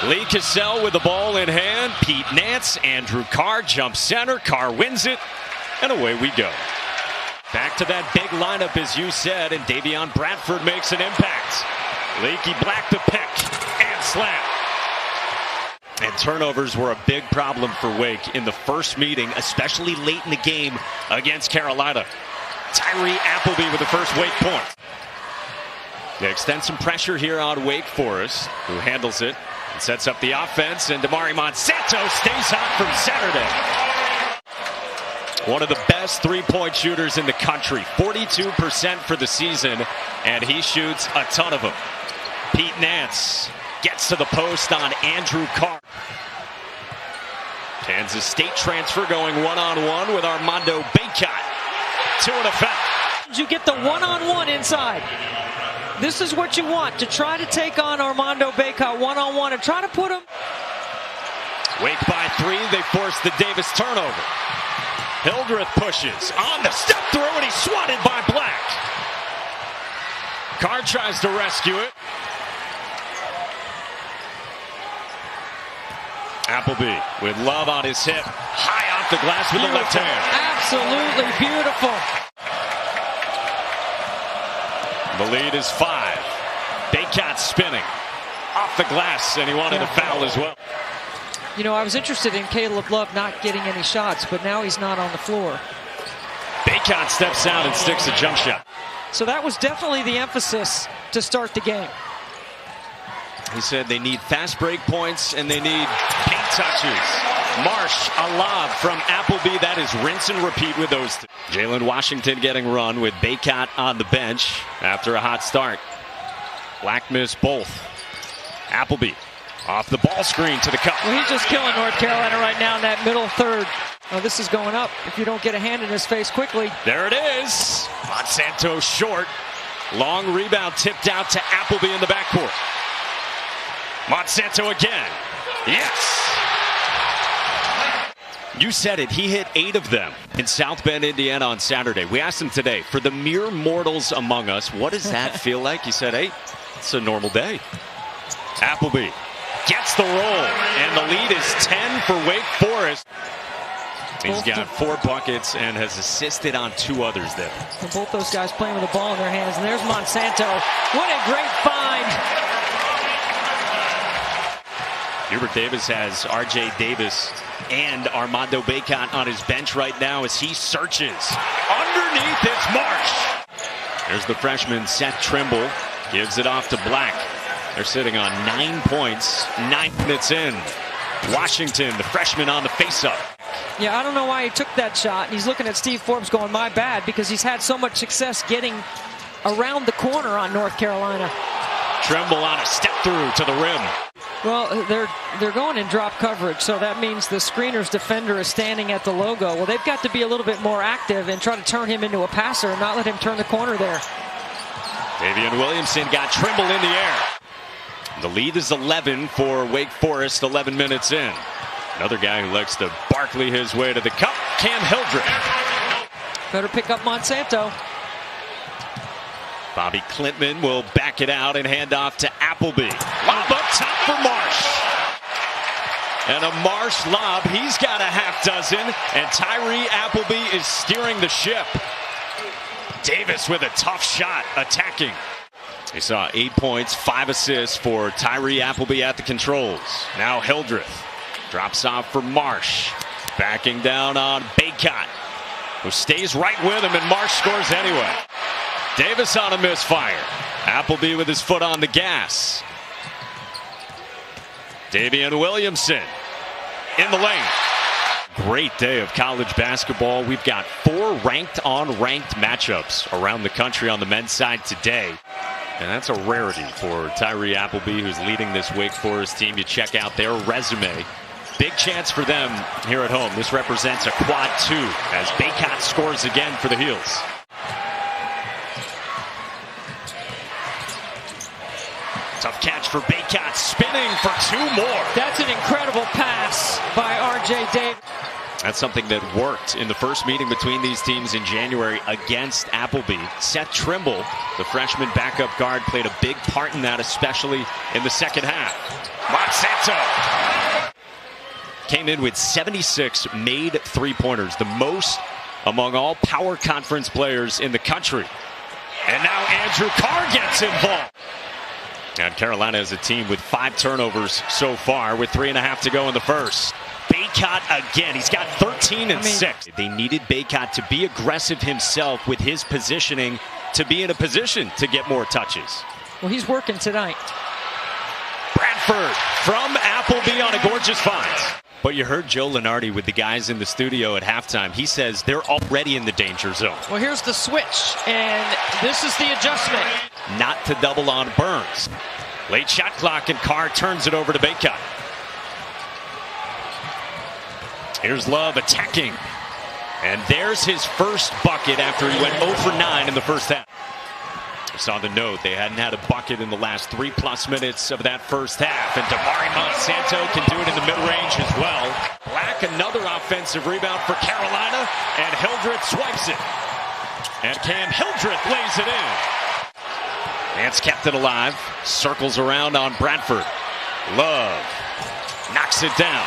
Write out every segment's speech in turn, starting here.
Lee Cassell with the ball in hand. Pete Nance, Andrew Carr jumps center. Carr wins it, and away we go. Back to that big lineup, as you said, and Davion Bradford makes an impact. Leaky Black the pick and slam. And turnovers were a big problem for Wake in the first meeting, especially late in the game against Carolina. Tyree Appleby with the first Wake point. They extend some pressure here on Wake Forest, who handles it and sets up the offense, and Damari Monsanto stays hot from Saturday. One of the best three-point shooters in the country, 42% for the season, and he shoots a ton of them. Pete Nance gets to the post on Andrew Carr. Kansas State transfer going one-on-one with Armando Bacot. 2 and a foul. You get the one-on-one inside. This is what you want, to try to take on Armando Bacot one-on-one and try to put him. Wake by 3, they force the Davis turnover. Hildreth pushes on the step through, and he's swatted by Black. Carr tries to rescue it. Appleby with Love on his hip, high off the glass with the left hand. Absolutely beautiful. The lead is 5. Bacot spinning off the glass, and he wanted a foul as well. You know, I was interested in Caleb Love not getting any shots, but now he's not on the floor. Bacot steps out and sticks a jump shot. So that was definitely the emphasis to start the game. He said they need fast break points and they need paint touches. Marsh, a lob from Appleby. That is rinse and repeat with those two. Jalen Washington getting run with Bacot on the bench after a hot start. Black missed both. Appleby off the ball screen to the cup. Well, he's just killing North Carolina right now in that middle third. Oh, this is going up if you don't get a hand in his face quickly. There it is. Monsanto short. Long rebound tipped out to Appleby in the backcourt. Monsanto again. Yes. You said it. He hit 8 of them in South Bend, Indiana on Saturday. We asked him today, for the mere mortals among us, what does that feel like? He said, hey, it's a normal day. Appleby gets the roll, and the lead is 10 for Wake Forest. He's got 4 buckets and has assisted on 2 others there. And both those guys playing with the ball in their hands. And there's Monsanto. What a great find. Hubert Davis has R.J. Davis and Armando Bacot on his bench right now as he searches. Underneath, it's Marsh. There's the freshman, Seth Trimble. Gives it off to Black. They're sitting on 9 points, 9 minutes in. Washington, the freshman, on the face-up. Yeah, I don't know why he took that shot. And he's looking at Steve Forbes going, my bad, because he's had so much success getting around the corner on North Carolina. Trimble on a step through to the rim. Well, they're going in drop coverage, so that means the screener's defender is standing at the logo. Well, they've got to be a little bit more active and try to turn him into a passer and not let him turn the corner there. Davion Williamson got Trimble in the air. The lead is 11 for Wake Forest, 11 minutes in. Another guy who likes to Barkley his way to the cup, Cam Hildreth. Better pick up Monsanto. Bobby Klintman will back it out and hand off to Appleby. Lob up top for Marsh. And a Marsh lob. He's got a half dozen. And Tyree Appleby is steering the ship. Davis with a tough shot attacking. He saw 8 points, 5 assists for Tyree Appleby at the controls. Now Hildreth drops off for Marsh. Backing down on Bacot, who stays right with him, and Marsh scores anyway. Davis on a misfire. Appleby with his foot on the gas. Davion Williamson in the lane. Great day of college basketball. We've got 4 ranked-on-ranked matchups around the country on the men's side today. And that's a rarity for Tyree Appleby, who's leading this Wake Forest team. You check out their resume. Big chance for them here at home. This represents a quad 2 as Bacot scores again for the Heels. Tough catch for Bacot, spinning for 2 more. That's an incredible pass by R.J. Davis. That's something that worked in the first meeting between these teams in January against Appleby. Seth Trimble, the freshman backup guard, played a big part in that, especially in the second half. Monsanto came in with 76 made three-pointers, the most among all power conference players in the country. And now Andrew Carr gets involved. And Carolina is a team with 5 turnovers so far, with 3.5 to go in the first. Baycott again. He's got 13 and 6. They needed Baycott to be aggressive himself with his positioning to be in a position to get more touches. Well, he's working tonight. Bradford from Appleby on a gorgeous find. But you heard Joe Lenardi with the guys in the studio at halftime. He says they're already in the danger zone. Well, here's the switch, and this is the adjustment. Not to double on Burns. Late shot clock, and Carr turns it over to Baycott. Here's Love attacking. And there's his first bucket after he went 0 for 9 in the first half. I saw the note. They hadn't had a bucket in the last 3+ minutes of that first half. And Damari Monsanto can do it in the mid-range as well. Black, another offensive rebound for Carolina. And Hildreth swipes it. And Cam Hildreth lays it in. Nance kept it alive. Circles around on Bradford. Love knocks it down.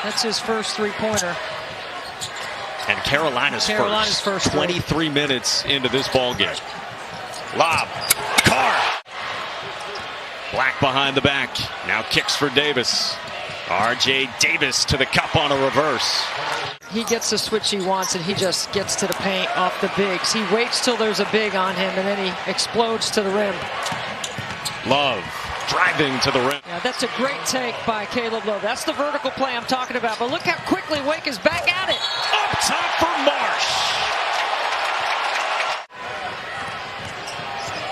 That's his first three-pointer. And Carolina's first 23 minutes into this ball game. Lob. Carr. Black behind the back. Now kicks for Davis. R.J. Davis to the cup on a reverse. He gets the switch he wants, and he just gets to the paint off the bigs. He waits till there's a big on him, and then he explodes to the rim. Love driving to the rim. Yeah, that's a great take by Caleb Love. That's the vertical play I'm talking about. But look how quickly Wake is back at it. Up top for Marsh.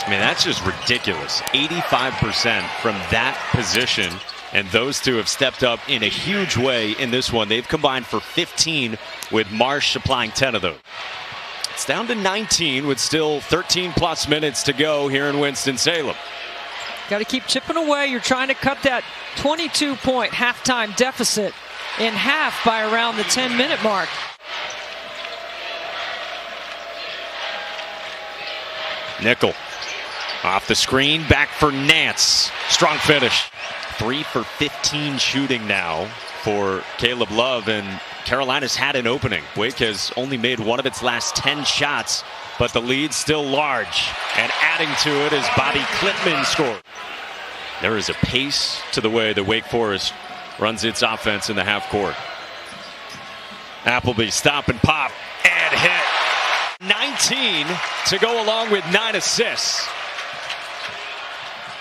I mean, that's just ridiculous. 85% from that position. And those two have stepped up in a huge way in this one. They've combined for 15, with Marsh supplying 10 of those. It's down to 19 with still 13+ minutes to go here in Winston-Salem. Got to keep chipping away. You're trying to cut that 22-point halftime deficit in half by around the 10-minute mark. Nickel off the screen, back for Nance. Strong finish. 3 for 15 shooting now for Caleb Love, and Carolina's had an opening. Wake has only made one of its last 10 shots, but the lead's still large. And adding to it is Bobby Klitman scored. There is a pace to the way that Wake Forest runs its offense in the half court. Appleby stop and pop and hit. 19 to go along with 9 assists.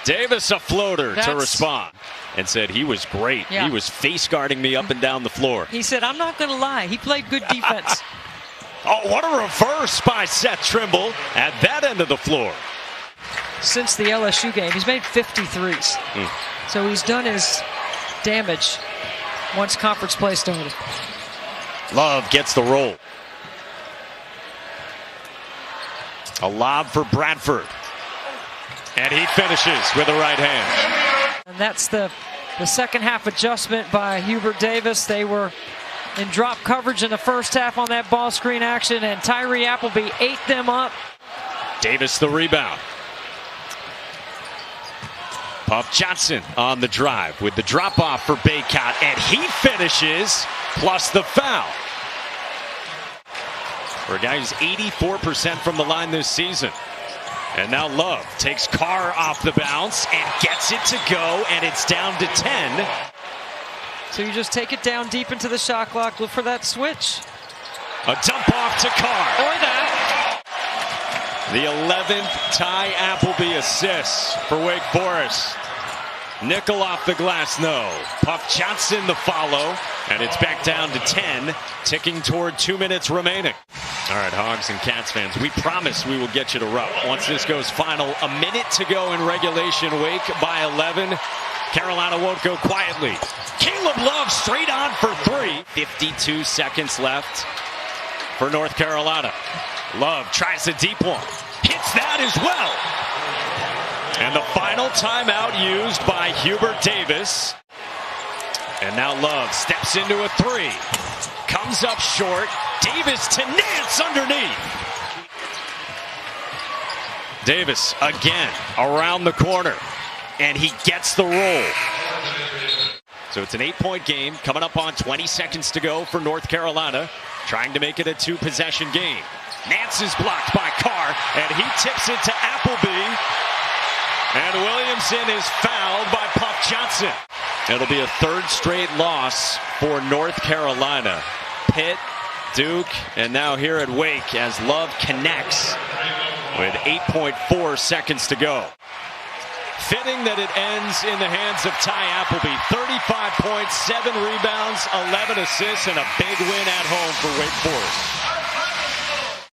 Davis a floater to respond and said he was great. Yeah. He was face guarding me up and down the floor. He said, I'm not going to lie. He played good defense. Oh, what a reverse by Seth Trimble at that end of the floor. Since the LSU game, he's made 53s. So he's done his damage once conference play started. Love gets the roll. A lob for Bradford. And he finishes with the right hand. And that's the second half adjustment by Hubert Davis. They were in drop coverage in the first half on that ball screen action, and Tyree Appleby ate them up. Davis the rebound. Puff Johnson on the drive with the drop off for Baycott, and he finishes plus the foul. For a guy who's 84% from the line this season. And now Love takes Carr off the bounce and gets it to go, and it's down to 10. So you just take it down deep into the shot clock, look for that switch. A dump off to Carr. Or that. The 11th Ty Appleby assist for Wake Forest. Nickel off the glass, no. Puff Johnson the follow, and it's back down to 10, ticking toward 2 minutes remaining. All right, Hogs and Cats fans, we promise we will get you to Rupp once this goes final. A minute to go in regulation. Wake by 11. Carolina won't go quietly. Caleb Love straight on for 3. 52 seconds left for North Carolina. Love tries a deep one. Hits that as well. And the final timeout used by Hubert Davis. And now Love steps into a three. Comes up short. Davis to Nance underneath. Davis again around the corner. And he gets the roll. So it's an 8-point game coming up on 20 seconds to go for North Carolina. Trying to make it a 2-possession game. Nance is blocked by Carr, and he tips it to Appleby. And Williamson is fouled by Puff Johnson. It'll be a 3rd straight loss for North Carolina. Pitt, Duke, and now here at Wake as Love connects with 8.4 seconds to go. Fitting that it ends in the hands of Ty Appleby. 35 points, 7 rebounds, 11 assists, and a big win at home for Wake Forest.